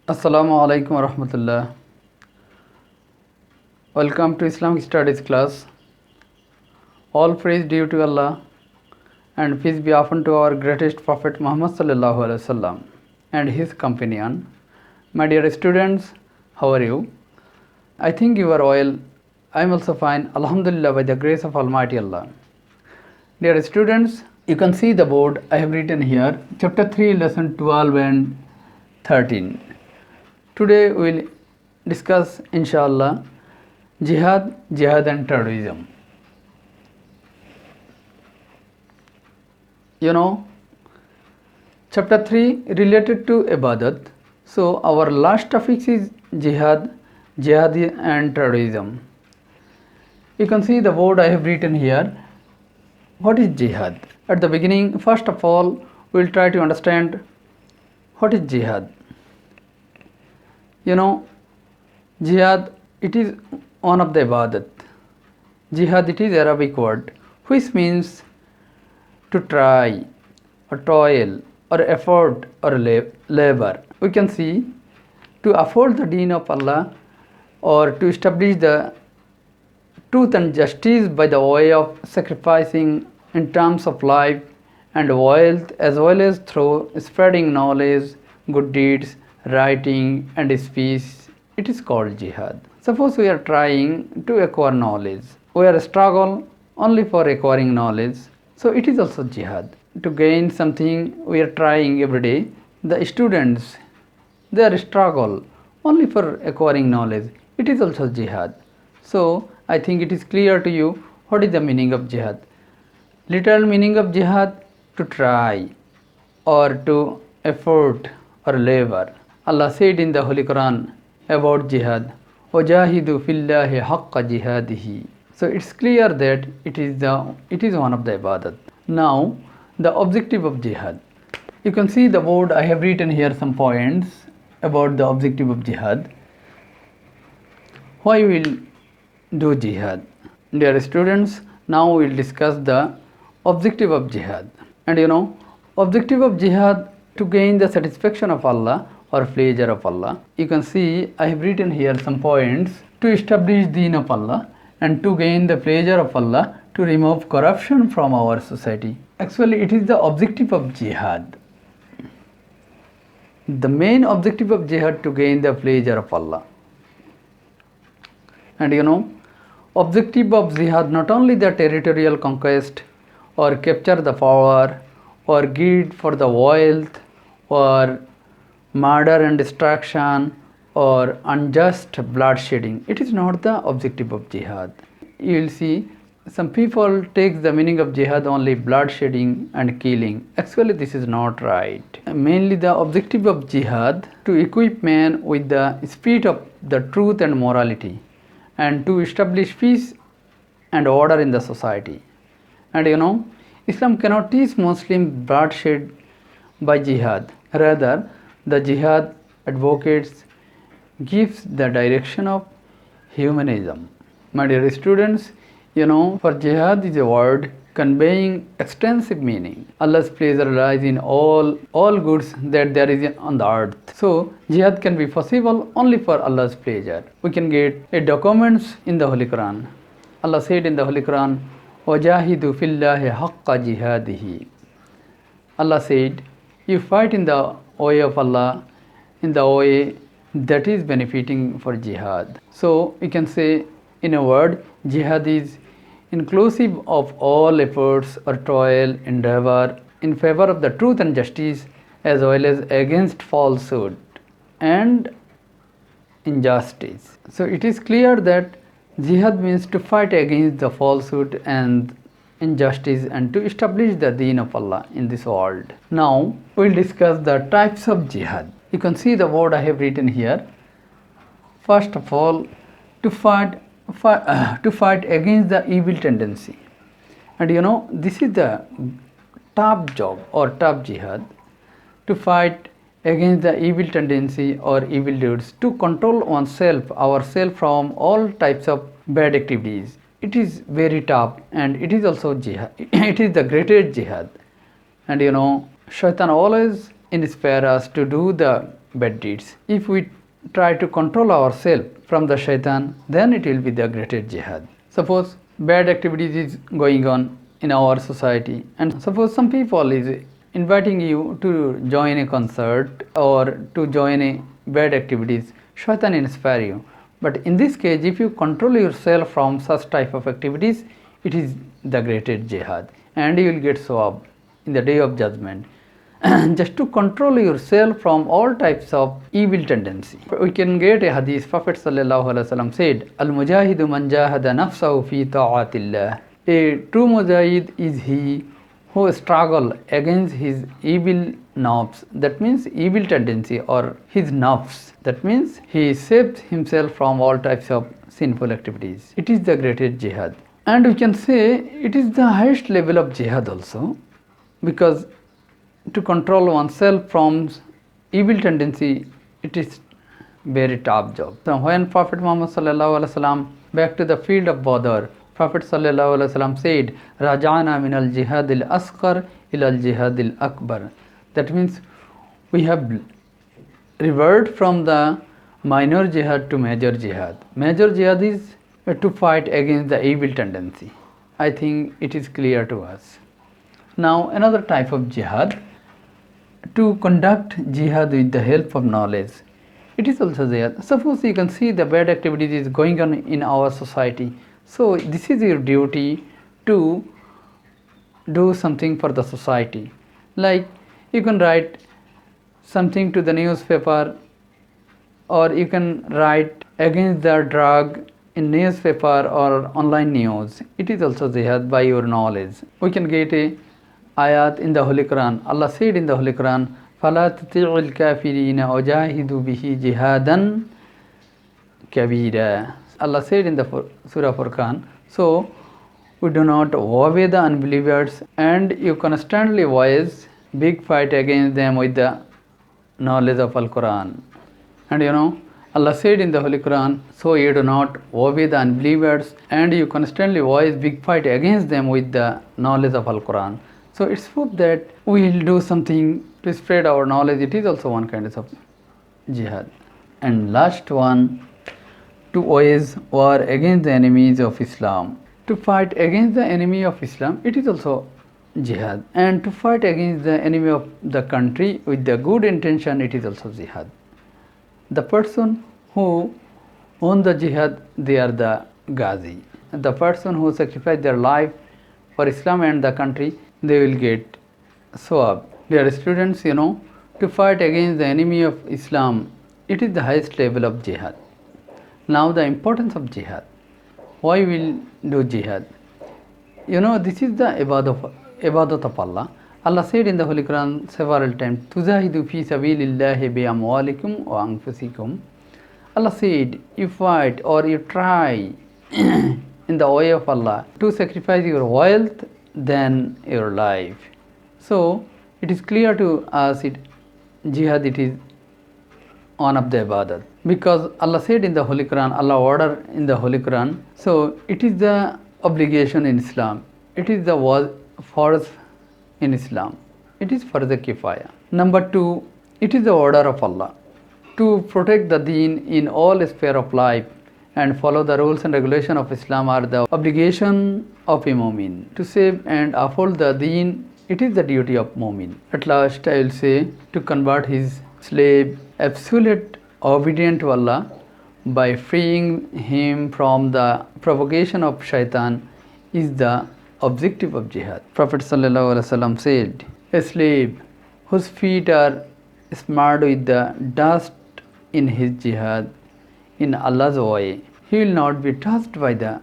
Assalamu alaikum warahmatullah. Welcome to Islamic Studies class. All praise due to Allah and peace be upon to our greatest Prophet Muhammad sallallahu alaihi wasallam and his companion. My dear students, how are you? I think you are well. I am also fine. Alhamdulillah by the grace of Almighty Allah. Dear students, you can see the board I have written here, chapter 3, lesson 12 and 13. Today we will discuss inshallah jihad and terrorism. Chapter 3 related to ibadat. So our last topic is jihad and terrorism. You can see the word I have written here. What is jihad? At the beginning, first of all, we will try to understand what is jihad. Jihad, it is one of the ibadat. Jihad, it is Arabic word, which means to try, or toil, or effort, or labor. We can see to uphold the deen of Allah or to establish the truth and justice by the way of sacrificing in terms of life and wealth, as well as through spreading knowledge, good deeds, writing and speech. It is called jihad. Suppose we are trying to acquire knowledge. We are struggle only for acquiring knowledge. So it is also jihad. To gain something we are trying every day. The students, they are struggle only for acquiring knowledge. It is also jihad. So I think it is clear to you what is the meaning of jihad. Literal meaning of jihad, to try or to effort or labor. Allah said in the Holy Quran about jihad, وَجَاهِدُوا فِي اللَّهِ حَقَّ جِهَادِهِ. So it's clear that it is one of the ibadat. Now the objective of jihad. You can see the board I have written here some points about the objective of jihad. Why we will do jihad? Dear students, now we will discuss the objective of jihad. And objective of jihad, to gain the satisfaction of Allah or pleasure of Allah. You can see I have written here some points: to establish deen of Allah and to gain the pleasure of Allah, to remove corruption from our society. Actually, it is the objective of jihad. The main objective of jihad, to gain the pleasure of Allah. And objective of jihad, not only the territorial conquest or capture the power or greed for the wealth or murder and destruction or unjust bloodshedding. It is not the objective of jihad. You will see some people take the meaning of jihad only bloodshedding and killing. Actually, this is not right. Mainly the objective of jihad, to equip man with the spirit of the truth and morality, and to establish peace and order in the society. And Islam cannot teach Muslim bloodshed by jihad. Rather, the jihad advocates gives the direction of humanism. My dear students, for jihad is a word conveying extensive meaning. Allah's pleasure lies in all goods that there is on the earth. So jihad can be possible only for Allah's pleasure. We can get a documents in the Holy Quran. Allah said in the Holy Quran, وَجَاهِدُوا فِي اللَّهِ حَقَّ جِهَادِهِ. Allah said, you fight in the way of Allah, in the way that is benefiting for jihad. So we can say in a word, jihad is inclusive of all efforts or toil, endeavor in favor of the truth and justice, as well as against falsehood and injustice. So it is clear that jihad means to fight against the falsehood and injustice and to establish the deen of Allah in this world. Now we will discuss the types of jihad. You can see the word I have written here. First of all, to fight against the evil tendency. And this is the top job or top jihad, to fight against the evil tendency or evil deeds, to control ourself from all types of bad activities. It is very tough and it is also jihad. It is the greatest jihad. And Shaitan always inspire us to do the bad deeds. If we try to control ourselves from the shaitan, then it will be the greatest jihad. Suppose bad activities is going on in our society, and suppose some people is inviting you to join a concert or to join a bad activities, shaitan inspire you. But in this case, if you control yourself from such type of activities, it is the greatest jihad, and you will get sawab in the day of judgment. Just to control yourself from all types of evil tendency. We can get a hadith. Prophet sallallahu alaihi wasallam said, "Al-mujahidu man jahada nafsahu fi ta'atillah." A true mujahid is he who struggle against his evil nafs, that means evil tendency, or his nafs, that means he saves himself from all types of sinful activities. It is the greatest jihad, and we can say it is the highest level of jihad also, because to control oneself from evil tendency, it is very tough job. So when Prophet Muhammad sallallahu alaihi wasallam back to the field of Badr, Prophet sallallahu alaihi wasallam said, "Rajana min al jihad al asghar ila al jihad al akbar." That means we have reverted from the minor jihad to major jihad. Major jihad is to fight against the evil tendency. I think it is clear to us. Now another type of jihad, to conduct jihad with the help of knowledge. It is also jihad. Suppose you can see the bad activities is going on in our society. So this is your duty to do something for the society. Like you can write something to the newspaper, or you can write against the drug in newspaper or online news. It is also jihad by your knowledge. We can get a ayat in the Holy Quran. Allah said in the Holy Quran, فَلَا تُطِعُ الْكَافِرِينَ وَجَاهِدُوا بِهِ جِهَادًا كَبِيرًا. Allah said in the Surah Furqan, so we do not obey the unbelievers, and you constantly wage big fight against them with the knowledge of Al-Quran. And Allah said in the Holy Quran, so you do not obey the unbelievers, and you constantly wage big fight against them with the knowledge of Al-Quran. So it's proof that we will do something to spread our knowledge. It is also one kind of jihad. And last one, to wage war against the enemies of Islam. To fight against the enemy of Islam, it is also jihad. And to fight against the enemy of the country with the good intention, it is also jihad. The person who won the jihad, they are the Ghazi. The person who sacrificed their life for Islam and the country, they will get sawab. Dear students, to fight against the enemy of Islam, it is the highest level of jihad. Now the importance of jihad. Why will do jihad? This is the ibadat of Allah. Allah said in the Holy Quran several times, "Tujahidu fi sabilillahi bi amwalikum wa anfusikum." Allah said, you fight or you try in the way of Allah to sacrifice your wealth than your life. So it is clear to us, jihad, it is one of the ibadat, because Allah said in the Holy Quran, Allah ordered in the Holy Quran, so it is the obligation in Islam, it is the farz in Islam, it is farz kifaya. Number 2, it is the order of Allah to protect the deen in all sphere of life and follow the rules and regulation of Islam are the obligation of a mu'min. To save and uphold the deen, it is the duty of mu'min. At last I will say, to convert his slave absolute obedient to Allah by freeing him from the provocation of shaitan is the objective of jihad. Prophet sallallahu alaihi wasallam said, a slave whose feet are smarred with the dust in his jihad in Allah's way, he will not be touched by the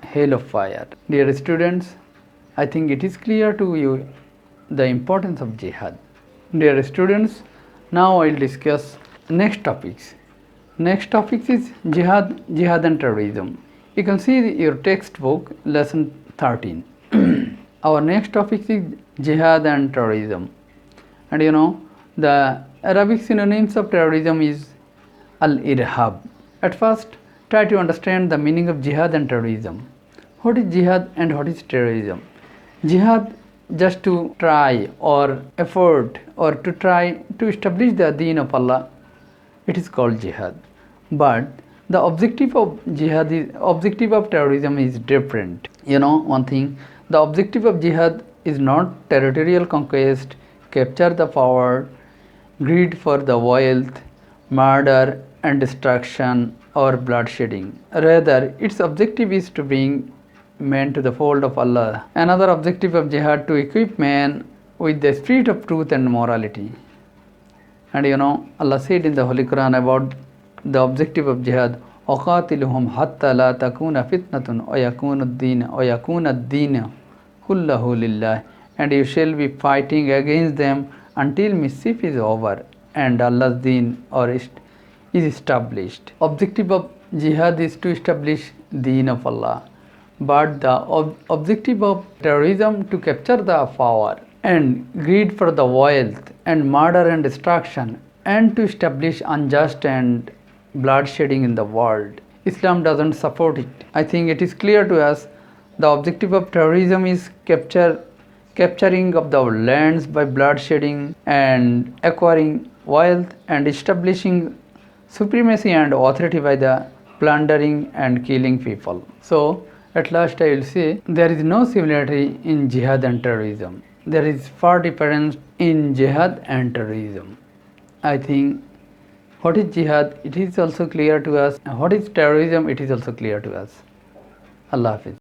hail of fire. Dear students, I think it is clear to you the importance of jihad. Dear students, now I will discuss next topics. Next topic is jihad and terrorism. You can see your textbook, lesson 13. Our next topic is jihad and terrorism. And the Arabic synonyms of terrorism is al-irhab. At first, try to understand the meaning of jihad and terrorism. What is jihad and what is terrorism? Jihad, just to try or effort or to try to establish the deen of Allah it is called jihad. But the objective of objective of terrorism is different. One thing, the objective of jihad is not territorial conquest, capture the power, greed for the wealth, murder and destruction, or bloodshedding. Rather, its objective is to bring men to the fold of Allah. Another objective of jihad, to equip man with the spirit of truth and morality. And Allah said in the Holy Quran about the objective of jihad, وَقَاتِلُهُمْ حَتَّى لَا تَكُونَ فِتْنَةٌ وَيَكُونَ الدِّينُ كُلَّهُ لِلَّهِ. And you shall be fighting against them until mischief is over and Allah's deen is established. Objective of jihad is to establish deen of Allah. But the objective of terrorism to capture the power and greed for the wealth and murder and destruction and to establish unjust and bloodshedding in the world. Islam doesn't support it. I think it is clear to us the objective of terrorism is capturing of the lands by bloodshedding and acquiring wealth and establishing supremacy and authority by the plundering and killing people. So at last I will say there is no similarity in jihad and terrorism. There is far difference in jihad and terrorism. I think what is jihad, it is also clear to us. What is terrorism, it is also clear to us. Allah Hafiz.